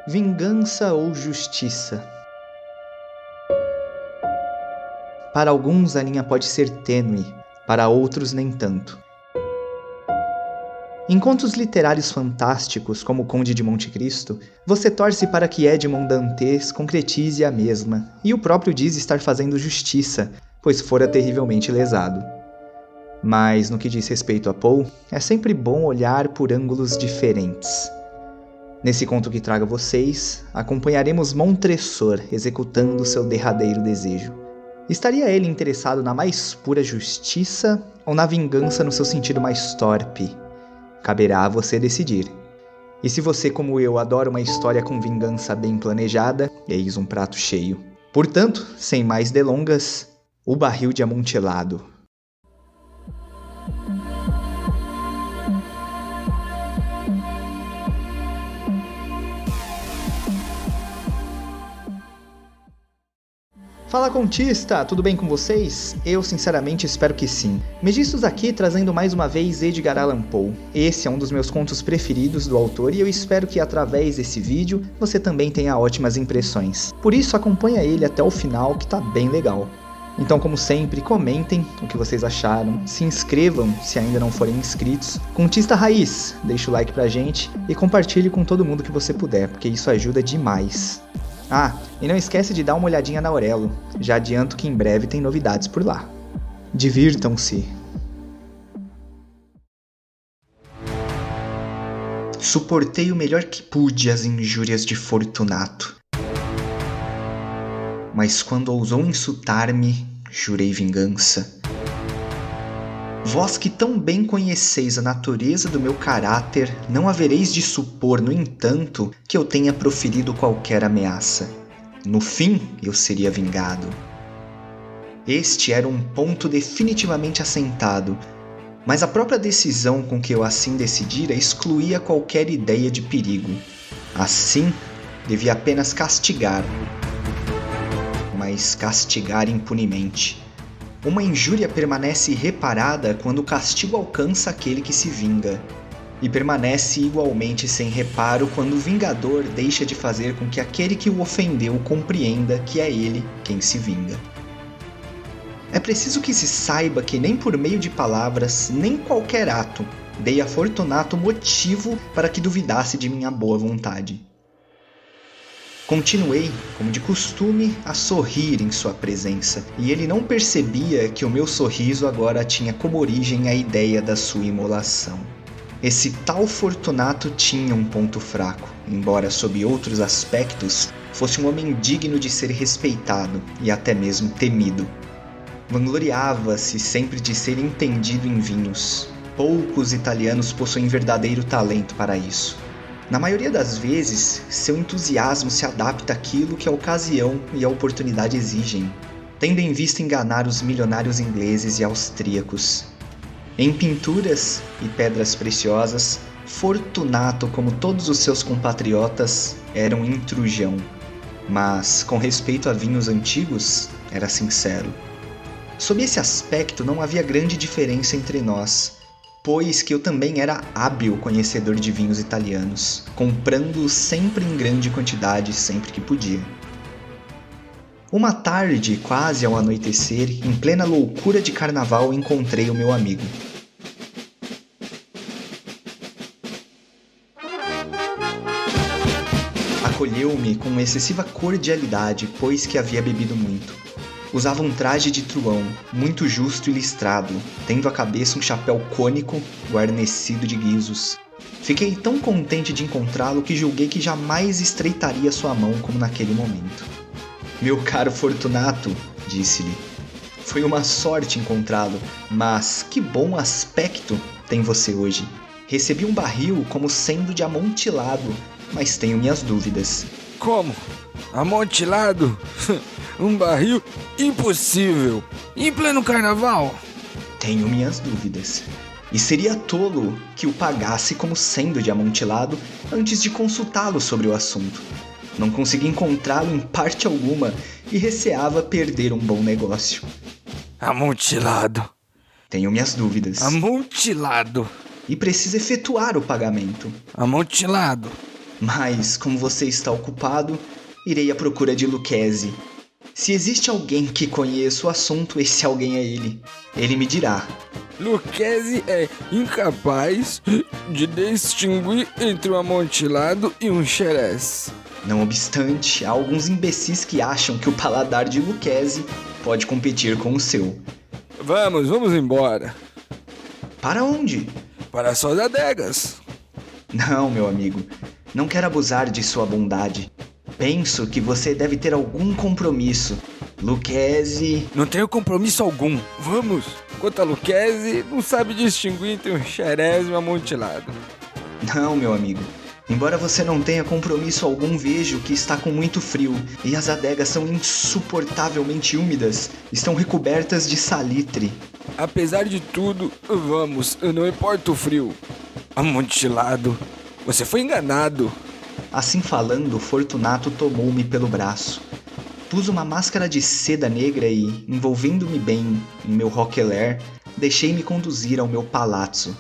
Vingança ou justiça? Para alguns a linha pode ser tênue, para outros nem tanto. Em contos literários fantásticos, como o Conde de Monte Cristo, você torce para que Edmond Dantes concretize a mesma, e o próprio diz estar fazendo justiça, pois fora terrivelmente lesado. Mas no que diz respeito a Poe, é sempre bom olhar por ângulos diferentes. Nesse conto que trago a vocês, acompanharemos Montresor executando seu derradeiro desejo. Estaria ele interessado na mais pura justiça ou na vingança no seu sentido mais torpe? Caberá a você decidir. E se você, como eu, adora uma história com vingança bem planejada, eis um prato cheio. Portanto, sem mais delongas, O Barril de Amontilado. Fala contista, tudo bem com vocês? Eu sinceramente espero que sim. Megistos aqui trazendo mais uma vez Edgar Allan Poe. Esse é um dos meus contos preferidos do autor e eu espero que através desse vídeo você também tenha ótimas impressões. Por isso acompanha ele até o final que tá bem legal. Então, como sempre, comentem o que vocês acharam, se inscrevam se ainda não forem inscritos, Contista Raiz, deixa o like pra gente e compartilhe com todo mundo que você puder, porque isso ajuda demais. Ah, e não esquece de dar uma olhadinha na Aurelo, já adianto que em breve tem novidades por lá. Divirtam-se! Suportei o melhor que pude as injúrias de Fortunato. Mas quando ousou insultar-me, jurei vingança. Vós que tão bem conheceis a natureza do meu caráter, não havereis de supor, no entanto, que eu tenha proferido qualquer ameaça. No fim, eu seria vingado. Este era um ponto definitivamente assentado, mas a própria decisão com que eu assim decidira excluía qualquer ideia de perigo. Assim, devia apenas castigar, mas castigar impunemente. Uma injúria permanece irreparada quando o castigo alcança aquele que se vinga, e permanece igualmente sem reparo quando o vingador deixa de fazer com que aquele que o ofendeu compreenda que é ele quem se vinga. É preciso que se saiba que nem por meio de palavras, nem qualquer ato, dei a Fortunato motivo para que duvidasse de minha boa vontade. Continuei, como de costume, a sorrir em sua presença, e ele não percebia que o meu sorriso agora tinha como origem a ideia da sua imolação. Esse tal Fortunato tinha um ponto fraco, embora sob outros aspectos fosse um homem digno de ser respeitado e até mesmo temido. Vangloriava-se sempre de ser entendido em vinhos. Poucos italianos possuem verdadeiro talento para isso. Na maioria das vezes, seu entusiasmo se adapta àquilo que a ocasião e a oportunidade exigem, tendo em vista enganar os milionários ingleses e austríacos. Em pinturas e pedras preciosas, Fortunato, como todos os seus compatriotas, era um intrujão, mas, com respeito a vinhos antigos, era sincero. Sob esse aspecto não havia grande diferença entre nós, pois que eu também era hábil conhecedor de vinhos italianos, comprando-os sempre em grande quantidade sempre que podia. Uma tarde, quase ao anoitecer, em plena loucura de carnaval, encontrei o meu amigo. Acolheu-me com excessiva cordialidade, pois que havia bebido muito. Usava um traje de truão, muito justo e listrado, tendo à cabeça um chapéu cônico, guarnecido de guizos. Fiquei tão contente de encontrá-lo que julguei que jamais estreitaria sua mão como naquele momento. Meu caro Fortunato, disse-lhe, foi uma sorte encontrá-lo, mas que bom aspecto tem você hoje. Recebi um barril como sendo de amontilado, mas tenho minhas dúvidas. Como? Amontilado? Um barril? Impossível! Em pleno carnaval? Tenho minhas dúvidas. E seria tolo que o pagasse como sendo de amontilado antes de consultá-lo sobre o assunto. Não consegui encontrá-lo em parte alguma e receava perder um bom negócio. Amontilado. Tenho minhas dúvidas. Amontilado. E preciso efetuar o pagamento. Amontilado. Mas, como você está ocupado, irei à procura de Lucchesi. Se existe alguém que conheça o assunto, esse alguém é ele. Ele me dirá. Lucchesi é incapaz de distinguir entre um amontilado e um xerez. Não obstante, há alguns imbecis que acham que o paladar de Lucchesi pode competir com o seu. Vamos embora. Para onde? Para suas adegas. Não, meu amigo. Não quero abusar de sua bondade. Penso que você deve ter algum compromisso. Lucchesi... Não tenho compromisso algum. Vamos. Quanto a Lucchesi, não sabe distinguir entre um xerez e um amontilado. Não, meu amigo. Embora você não tenha compromisso algum, vejo que está com muito frio e as adegas são insuportavelmente úmidas. Estão recobertas de salitre. Apesar de tudo, vamos. Não importa o frio. Amontilado. Você foi enganado. Assim falando, Fortunato tomou-me pelo braço. Pus uma máscara de seda negra e, envolvendo-me bem em meu roquelaire, deixei-me conduzir ao meu palazzo.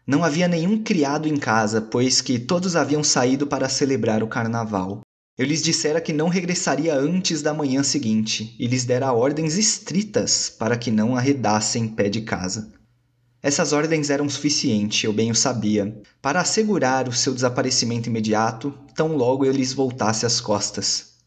Não havia nenhum criado em casa, pois que todos haviam saído para celebrar o carnaval. Eu lhes dissera que não regressaria antes da manhã seguinte, e lhes dera ordens estritas para que não arredassem pé de casa. Essas ordens eram suficientes, eu bem o sabia, para assegurar o seu desaparecimento imediato, tão logo eu lhes voltasse as costas.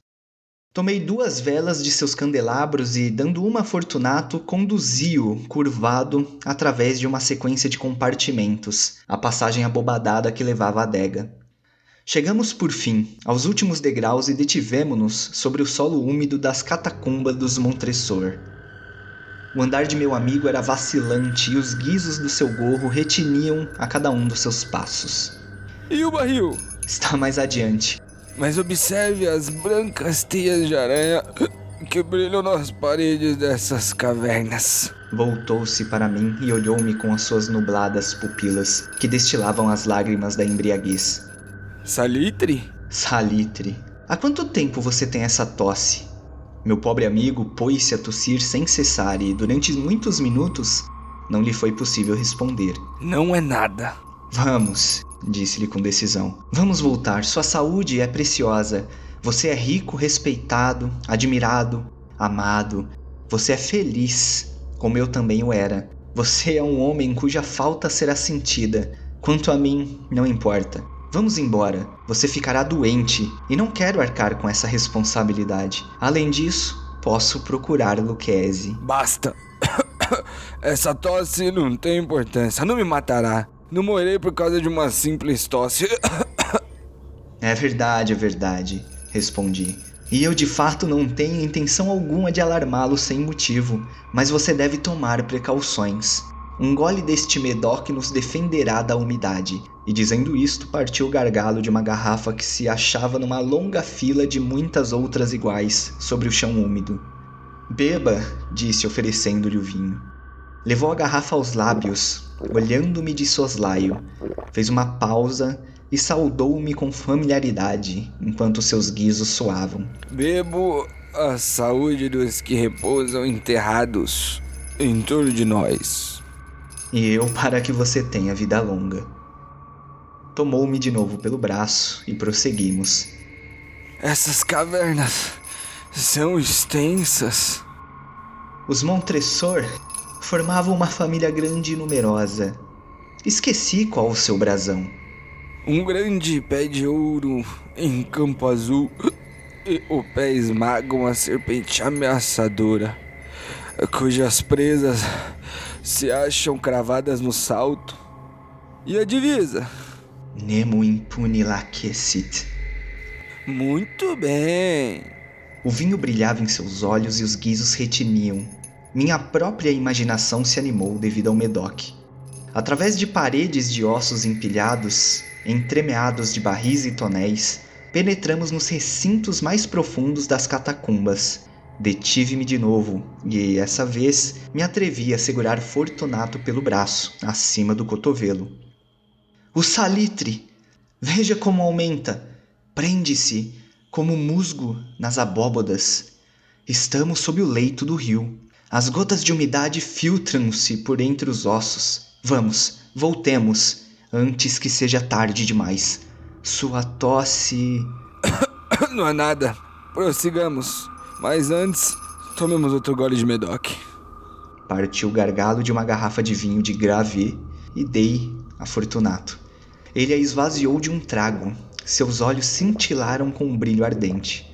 Tomei 2 velas de seus candelabros e, dando uma a Fortunato, conduzi-o, curvado, através de uma sequência de compartimentos, a passagem abobadada que levava à adega. Chegamos, por fim, aos últimos degraus e detivemo-nos sobre o solo úmido das catacumbas dos Montresor. O andar de meu amigo era vacilante e os guizos do seu gorro retiniam a cada um dos seus passos. E o barril? Está mais adiante. Mas observe as brancas teias de aranha que brilham nas paredes dessas cavernas. Voltou-se para mim e olhou-me com as suas nubladas pupilas, que destilavam as lágrimas da embriaguez. Salitre? Salitre. Há quanto tempo você tem essa tosse? Meu pobre amigo pôs-se a tossir sem cessar e, durante muitos minutos, não lhe foi possível responder. Não é nada. Vamos, disse-lhe com decisão. Vamos voltar, sua saúde é preciosa. Você é rico, respeitado, admirado, amado. Você é feliz, como eu também o era. Você é um homem cuja falta será sentida. Quanto a mim, não importa. Vamos embora. Você ficará doente e não quero arcar com essa responsabilidade. Além disso, posso procurar Lucchesi. Basta. Essa tosse não tem importância. Não me matará. Não morrerei por causa de uma simples tosse. É verdade, respondi. E eu de fato não tenho intenção alguma de alarmá-lo sem motivo, mas você deve tomar precauções. Um gole deste Medoc nos defenderá da umidade. E dizendo isto, partiu o gargalo de uma garrafa que se achava numa longa fila de muitas outras iguais sobre o chão úmido. Beba, disse oferecendo-lhe o vinho. Levou a garrafa aos lábios, olhando-me de soslaio. Fez uma pausa e saudou-me com familiaridade, enquanto seus guizos soavam. Bebo a saúde dos que repousam enterrados em torno de nós. E eu para que você tenha vida longa. Tomou-me de novo pelo braço e prosseguimos. Essas cavernas são extensas. Os Montresor formavam uma família grande e numerosa. Esqueci qual o seu brasão. Um grande pé de ouro em campo azul e o pé esmaga uma serpente ameaçadora, cujas presas se acham cravadas no salto. E a divisa? Nemo impune lacessit. Muito bem. O vinho brilhava em seus olhos e os guizos retiniam. Minha própria imaginação se animou devido ao Medoc. Através de paredes de ossos empilhados, entremeados de barris e tonéis, penetramos nos recintos mais profundos das catacumbas. Detive-me de novo e, essa vez, me atrevi a segurar Fortunato pelo braço, acima do cotovelo. O salitre! Veja como aumenta! Prende-se, como musgo nas abóbodas. Estamos sob o leito do rio. As gotas de umidade filtram-se por entre os ossos. Vamos, voltemos, antes que seja tarde demais. Sua tosse... Não há nada. Prossigamos. Mas antes, tomemos outro gole de Medoc. Parti o gargalo de uma garrafa de vinho de Gravé e dei a Fortunato. Ele a esvaziou de um trago. Seus olhos cintilaram com um brilho ardente.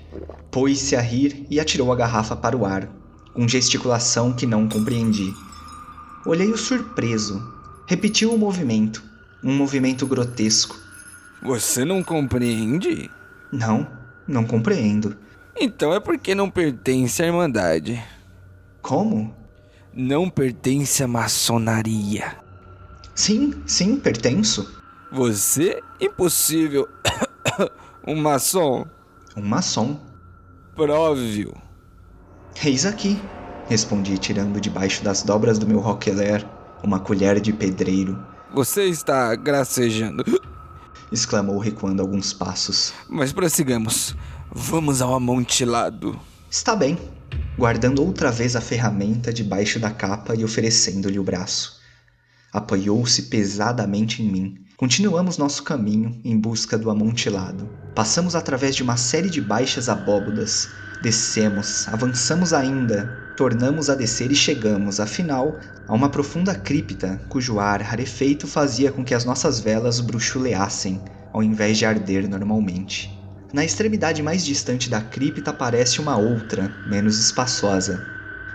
Pôs-se a rir e atirou a garrafa para o ar, com gesticulação que não compreendi. Olhei-o surpreso. Repetiu o movimento. Um movimento grotesco. Você não compreende? Não compreendo. Então é porque não pertence à Irmandade. Como? Não pertence à maçonaria. Sim, pertenço. Você? Impossível. Um maçom? Um maçom. Prove-o. Eis aqui, respondi tirando debaixo das dobras do meu roquelaire uma colher de pedreiro. Você está gracejando, exclamou recuando alguns passos. Mas prossigamos. Vamos ao amontilado. Está bem, guardando outra vez a ferramenta debaixo da capa e oferecendo-lhe o braço. Apoiou-se pesadamente em mim. Continuamos nosso caminho em busca do amontilado. Passamos através de uma série de baixas abóbodas. Descemos, avançamos ainda, tornamos a descer e chegamos, afinal, a uma profunda cripta cujo ar rarefeito fazia com que as nossas velas bruxuleassem, ao invés de arder normalmente. Na extremidade mais distante da cripta aparece uma outra, menos espaçosa.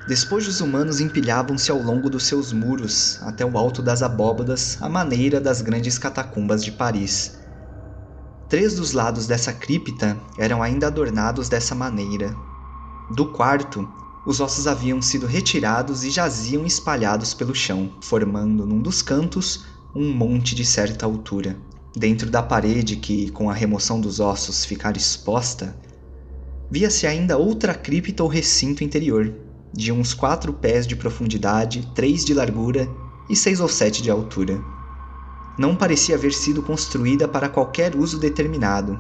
Despojos humanos empilhavam-se ao longo dos seus muros, até o alto das abóbadas, à maneira das grandes catacumbas de Paris. 3 dos lados dessa cripta eram ainda adornados dessa maneira. Do quarto, os ossos haviam sido retirados e jaziam espalhados pelo chão, formando num dos cantos um monte de certa altura. Dentro da parede que, com a remoção dos ossos, ficara exposta, via-se ainda outra cripta ou recinto interior, de uns 4 pés de profundidade, 3 de largura e 6 ou 7 de altura. Não parecia haver sido construída para qualquer uso determinado,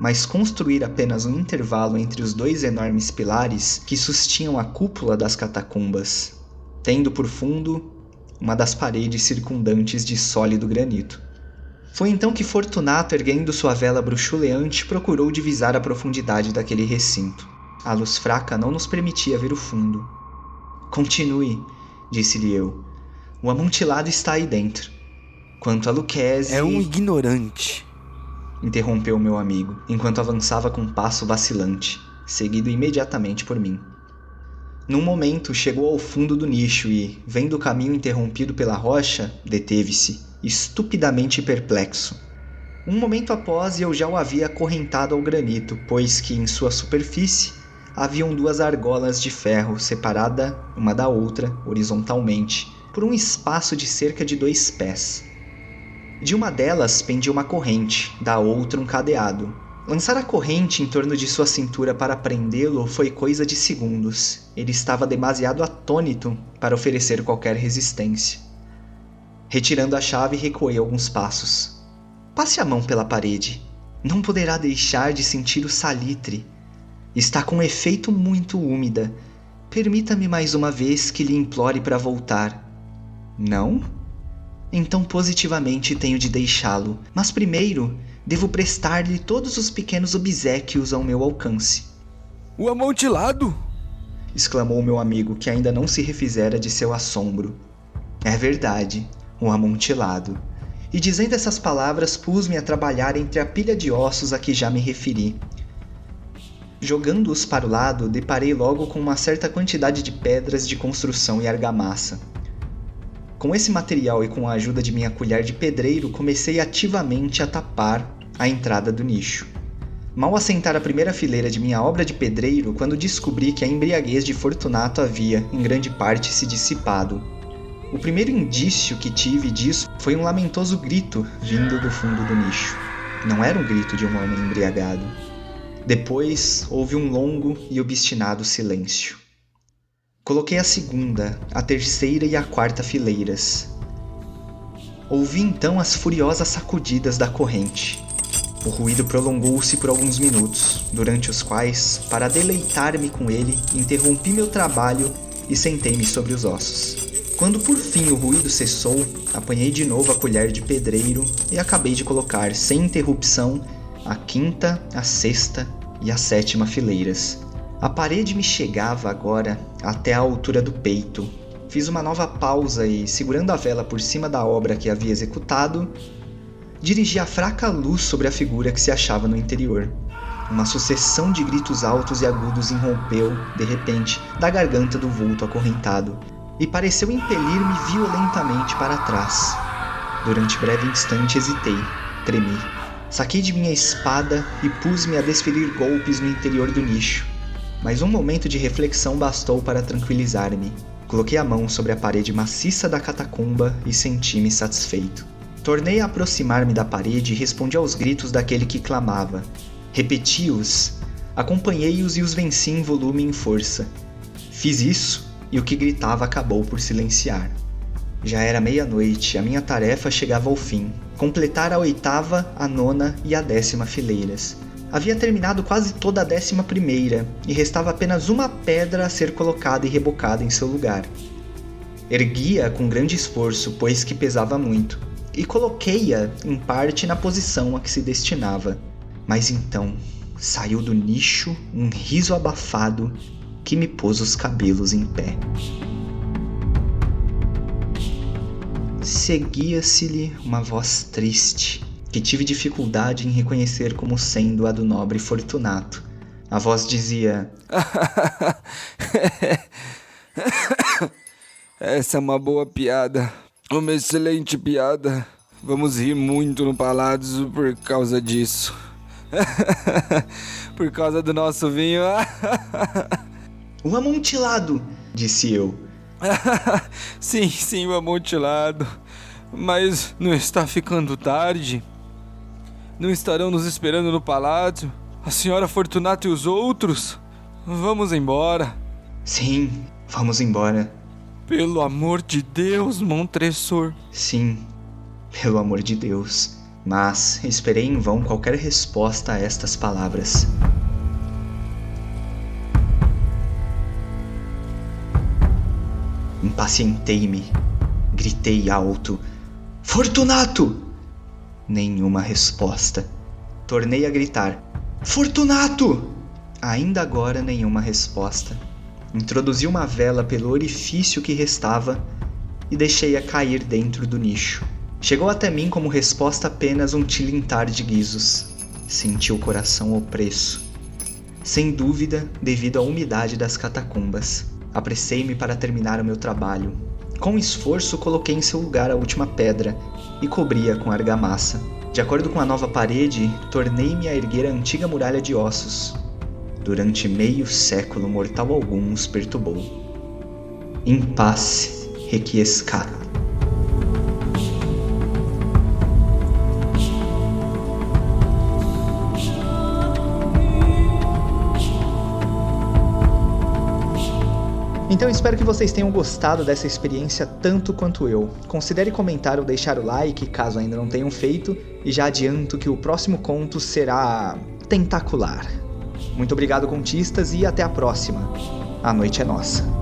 mas construir apenas um intervalo entre os 2 enormes pilares que sustinham a cúpula das catacumbas, tendo por fundo uma das paredes circundantes de sólido granito. Foi então que Fortunato, erguendo sua vela bruxuleante, procurou divisar a profundidade daquele recinto. A luz fraca não nos permitia ver o fundo. Continue, disse-lhe eu. O amontilado está aí dentro. Quanto a Lucchese... É um ignorante, interrompeu meu amigo, enquanto avançava com um passo vacilante, seguido imediatamente por mim. Num momento, chegou ao fundo do nicho e, vendo o caminho interrompido pela rocha, deteve-se, estupidamente perplexo. Um momento após, eu já o havia acorrentado ao granito, pois que, em sua superfície, haviam 2 argolas de ferro, separada uma da outra, horizontalmente, por um espaço de cerca de 2 pés. De uma delas pendia uma corrente, da outra um cadeado. Lançar a corrente em torno de sua cintura para prendê-lo foi coisa de segundos. Ele estava demasiado atônito para oferecer qualquer resistência. Retirando a chave, recuei alguns passos. Passe a mão pela parede. Não poderá deixar de sentir o salitre. Está com um efeito muito úmida. Permita-me mais uma vez que lhe implore para voltar. Não? Então positivamente tenho de deixá-lo, mas primeiro devo prestar-lhe todos os pequenos obséquios ao meu alcance. O amontilado! Exclamou meu amigo, que ainda não se refizera de seu assombro. É verdade, o amontilado. E dizendo essas palavras, pus-me a trabalhar entre a pilha de ossos a que já me referi. Jogando-os para o lado, deparei logo com uma certa quantidade de pedras de construção e argamassa. Com esse material e com a ajuda de minha colher de pedreiro, comecei ativamente a tapar a entrada do nicho. Mal assentara a primeira fileira de minha obra de pedreiro, quando descobri que a embriaguez de Fortunato havia, em grande parte, se dissipado. O primeiro indício que tive disso foi um lamentoso grito vindo do fundo do nicho. Não era um grito de um homem embriagado. Depois, houve um longo e obstinado silêncio. Coloquei a segunda, a terceira e a quarta fileiras. Ouvi então as furiosas sacudidas da corrente. O ruído prolongou-se por alguns minutos, durante os quais, para deleitar-me com ele, interrompi meu trabalho e sentei-me sobre os ossos. Quando por fim o ruído cessou, apanhei de novo a colher de pedreiro e acabei de colocar, sem interrupção, a 5ª, a 6ª e a 7ª fileiras. A parede me chegava agora até a altura do peito. Fiz uma nova pausa e, segurando a vela por cima da obra que havia executado, dirigi a fraca luz sobre a figura que se achava no interior. Uma sucessão de gritos altos e agudos irrompeu, de repente, da garganta do vulto acorrentado e pareceu impelir-me violentamente para trás. Durante breve instante hesitei, tremi. Saquei de minha espada e pus-me a desferir golpes no interior do nicho. Mas um momento de reflexão bastou para tranquilizar-me. Coloquei a mão sobre a parede maciça da catacumba e senti-me satisfeito. Tornei a aproximar-me da parede e respondi aos gritos daquele que clamava. Repeti-os, acompanhei-os e os venci em volume e em força. Fiz isso e o que gritava acabou por silenciar. Já era meia-noite, a minha tarefa chegava ao fim. Completar a 8ª, a 9ª e a 10ª fileiras. Havia terminado quase toda a 11ª e restava apenas uma pedra a ser colocada e rebocada em seu lugar. Ergui-a com grande esforço, pois que pesava muito, e coloquei-a em parte na posição a que se destinava. Mas então saiu do nicho um riso abafado que me pôs os cabelos em pé. Seguia-se-lhe uma voz triste, que tive dificuldade em reconhecer como sendo a do nobre Fortunato. A voz dizia: Essa é uma boa piada, uma excelente piada. Vamos rir muito no Palácio por causa disso. Por causa do nosso vinho. O amontilado, disse eu. Sim, o amontilado. Mas não está ficando tarde? Não estarão nos esperando no palácio? A senhora Fortunato e os outros? Vamos embora. Sim, vamos embora. Pelo amor de Deus, Montresor. Sim, pelo amor de Deus. Mas esperei em vão qualquer resposta a estas palavras. Impacientei-me. Gritei alto: Fortunato! Nenhuma resposta. Tornei a gritar: Fortunato! Ainda agora nenhuma resposta. Introduzi uma vela pelo orifício que restava e deixei-a cair dentro do nicho. Chegou até mim como resposta apenas um tilintar de guizos. Senti o coração opresso. Sem dúvida, devido à umidade das catacumbas. Apressei-me para terminar o meu trabalho. Com esforço, coloquei em seu lugar a última pedra e cobri-a com argamassa. De acordo com a nova parede, tornei-me a erguer a antiga muralha de ossos. Durante meio século, mortal algum os perturbou. In pace requiescat. Então espero que vocês tenham gostado dessa experiência tanto quanto eu. Considere comentar ou deixar o like, caso ainda não tenham feito, e já adianto que o próximo conto será tentacular. Muito obrigado, contistas, e até a próxima. A noite é nossa.